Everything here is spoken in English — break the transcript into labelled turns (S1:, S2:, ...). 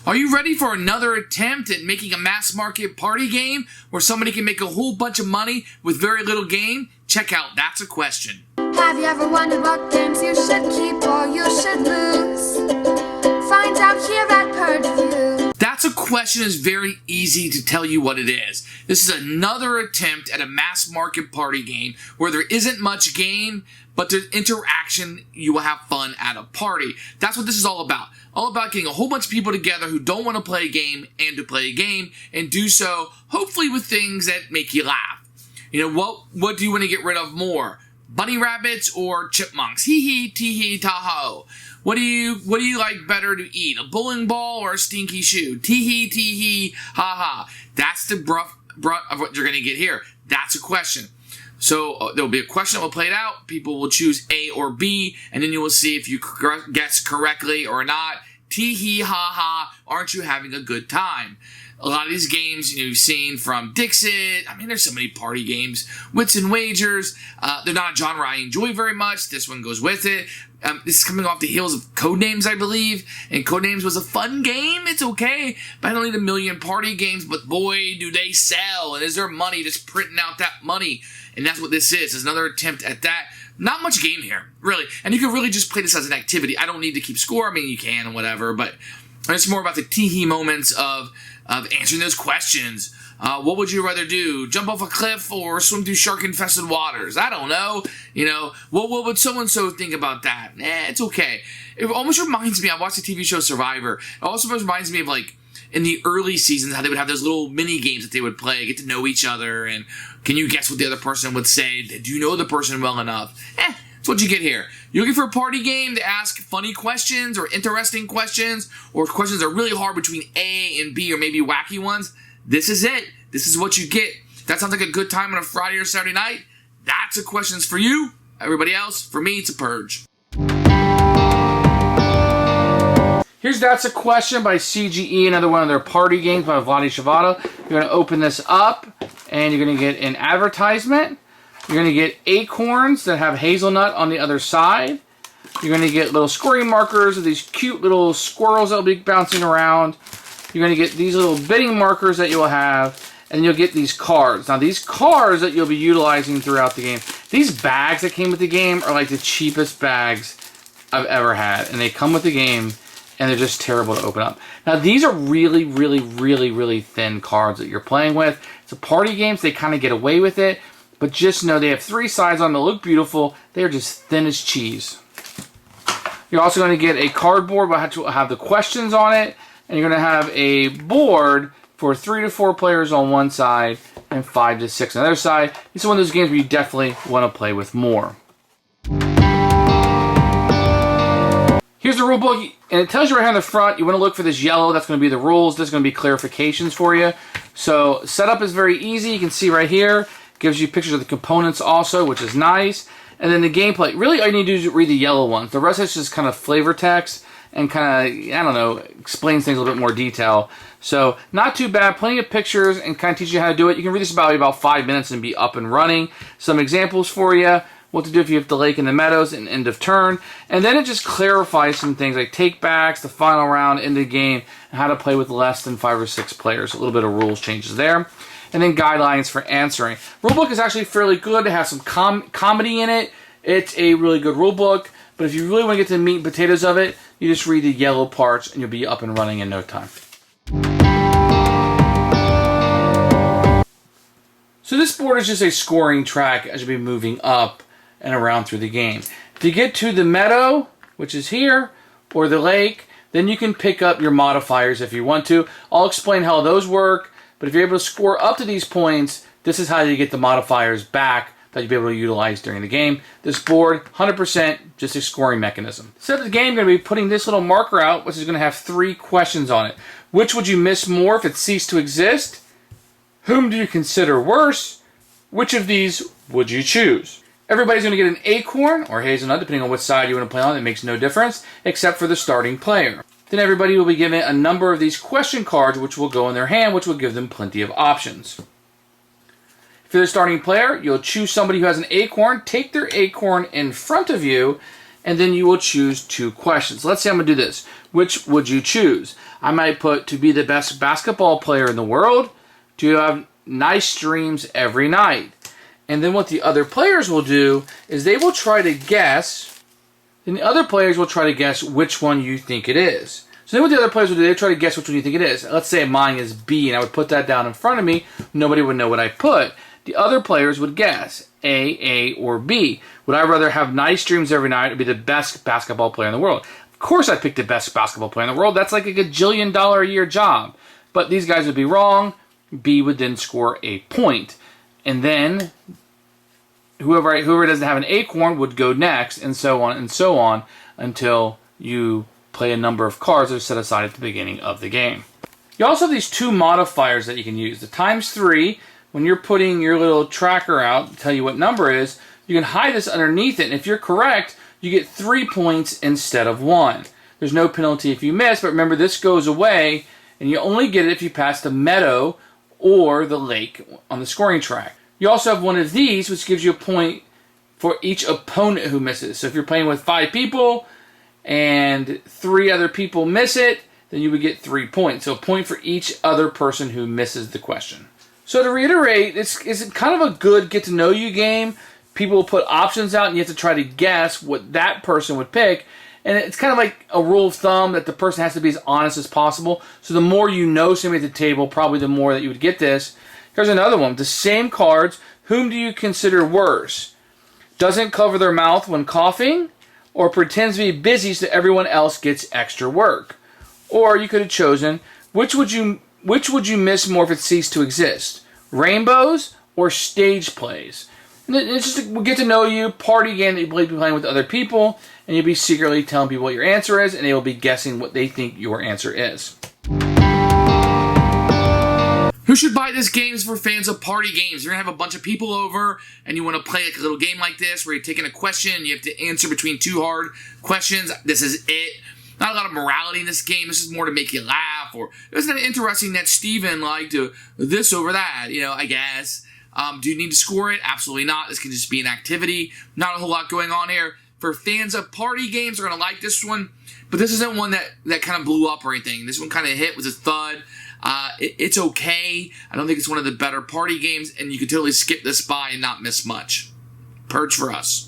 S1: Are you ready for another attempt at making a mass market party game where somebody can make a whole bunch of money with very little game? Check out That's a Question.
S2: Have you ever wondered what games you should keep or you should lose? Find out here at Purge Reviews.
S1: That's a Question is very easy to tell you what it is. This is another attempt at a mass market party game where there isn't much game, but there's interaction. You will have fun at a party. That's what this is all about. All about getting a whole bunch of people together who don't want to play a game and to play a game, and do so hopefully with things that make you laugh. You know, what do you want to get rid of more? Bunny rabbits or chipmunks? Hee hee, tee hee, ta ho. What do you like better to eat? A bowling ball or a stinky shoe? Tee hee, ha ha. That's the brunt of what you're going to get here. That's a question. So there will be a question that will play it out. People will choose A or B, and then you will see if you guess correctly or not. Tee hee, ha ha. Aren't you having a good time? A lot of these games you've seen from Dixit. I mean, there's so many party games. Wits and Wagers. They're not a genre I enjoy very much. This one goes with it. This is coming off the heels of Codenames, I believe. And Codenames was a fun game. It's okay. But I don't need a million party games. But boy, do they sell. And is there money just printing out that money? And that's what this is. It's another attempt at that. Not much game here, really. And you can really just play this as an activity. I don't need to keep score. I mean, you can and whatever. But it's more about the tee-hee moments of answering those questions. What would you rather do? Jump off a cliff or swim through shark-infested waters? I don't know. You know, what would so-and-so think about that? It's okay. It almost reminds me, I watched the TV show Survivor. It also reminds me of, like, in the early seasons, how they would have those little mini games that they would play, get to know each other, and can you guess what the other person would say? Do you know the person well enough? That's what you get here. You're looking for a party game to ask funny questions or interesting questions, or questions that are really hard between A and B, or maybe wacky ones. This is it. This is what you get. That sounds like a good time on a Friday or Saturday night. That's a Questions for you. Everybody else, for me, it's a Purge. Here's That's a Question by CGE, another one of their party games by Vlaada Chvatil. You're going to open this up, and you're going to get an advertisement. You're going to get acorns that have hazelnut on the other side. You're going to get little scoring markers of these cute little squirrels that will be bouncing around. You're going to get these little bidding markers that you will have, and you'll get these cards. Now, these cards that you'll be utilizing throughout the game, these bags that came with the game are like the cheapest bags I've ever had, and they come with the game, and they're just terrible to open up. Now, these are really, really, really, really thin cards that you're playing with. It's a party game, so they kind of get away with it. But just know they have 3 sides on them. They look beautiful. They are just thin as cheese. You're also going to get a cardboard that will have the questions on it. And you're going to have a board for 3 to 4 players on one side and 5 to 6 on the other side. This is one of those games where you definitely want to play with more. Here's the rule book, and it tells you right here on the front, you want to look for this yellow. That's going to be the rules. There's going to be clarifications for you. So setup is very easy. You can see right here. Gives you pictures of the components also, which is nice. And then the gameplay. Really, all you need to do is read the yellow ones. The rest is just kind of flavor text and kind of, I don't know, explains things a little bit more detail. So, not too bad. Plenty of pictures and kind of teach you how to do it. You can read this about 5 minutes and be up and running. Some examples for you. What to do if you have the lake and the meadows and end of turn. And then it just clarifies some things like take-backs, the final round, end of game, and how to play with less than 5 or 6 players. A little bit of rules changes there. And then guidelines for answering. Rulebook is actually fairly good. It has some comedy in it. It's a really good rulebook. But if you really want to get to the meat and potatoes of it, you just read the yellow parts and you'll be up and running in no time. So this board is just a scoring track as you'll be moving up and around through the game. If you get to the meadow, which is here, or the lake, then you can pick up your modifiers if you want to. I'll explain how those work. But if you're able to score up to these points, this is how you get the modifiers back that you'll be able to utilize during the game. This board, 100% just a scoring mechanism. Instead of the game, I'm going to be putting this little marker out, which is going to have 3 questions on it. Which would you miss more if it ceased to exist? Whom do you consider worse? Which of these would you choose? Everybody's going to get an acorn or hazelnut, depending on which side you want to play on. It makes no difference, except for the starting player. Then everybody will be given a number of these question cards, which will go in their hand, which will give them plenty of options. If you're the starting player, you'll choose somebody who has an acorn, take their acorn in front of you, and then you will choose 2 questions. Let's say I'm going to do this. Which would you choose?
S3: I might put to be the best basketball player in the world, to have nice dreams every night. And then what the other players will do is they will try to guess, and the other players will try to guess which one you think it is. So then what the other players will do, they try to guess which one you think it is. Let's say mine is B, and I would put that down in front of me. Nobody would know what I put. The other players would guess A, or B. Would I rather have nice dreams every night or be the best basketball player in the world? Of course I picked the best basketball player in the world. That's like a gajillion-dollar a year job. But these guys would be wrong. B would then score a point. And then whoever doesn't have an acorn would go next, and so on until you play a number of cards that are set aside at the beginning of the game. You also have these two modifiers that you can use. The ×3, when you're putting your little tracker out to tell you what number it is, you can hide this underneath it, and if you're correct, you get 3 points instead of 1. There's no penalty if you miss, but remember this goes away, and you only get it if you pass the meadow or the lake on the scoring track. You also have one of these, which gives you a point for each opponent who misses. So if you're playing with 5 people and 3 other people miss it, then you would get 3 points. So a point for each other person who misses the question. So to reiterate, it's kind of a good get-to-know-you game. People will put options out, and you have to try to guess what that person would pick. And it's kind of like a rule of thumb that the person has to be as honest as possible. So the more you know somebody at the table, probably the more that you would get this. Here's another one. The same cards. Whom do you consider worse? Doesn't cover their mouth when coughing, or pretends to be busy so everyone else gets extra work? Or you could have chosen, which would you miss more if it ceased to exist? Rainbows or stage plays? And it's just a get to know you party game that you'll be playing with other people, and you'll be secretly telling people what your answer is, and they will be guessing what they think your answer is.
S1: Who should buy this game is for fans of party games. You're going to have a bunch of people over, and you want to play a little game like this where you're taking a question, and you have to answer between 2 hard questions. This is it. Not a lot of morality in this game. This is more to make you laugh. Or isn't it interesting that Steven liked this over that? I guess. Do you need to score it? Absolutely not. This can just be an activity. Not a whole lot going on here. For fans of party games, they're going to like this one. But this isn't one that kind of blew up or anything. This one kind of hit with a thud. It's okay. I don't think it's one of the better party games, and you could totally skip this by and not miss much. Purge for us.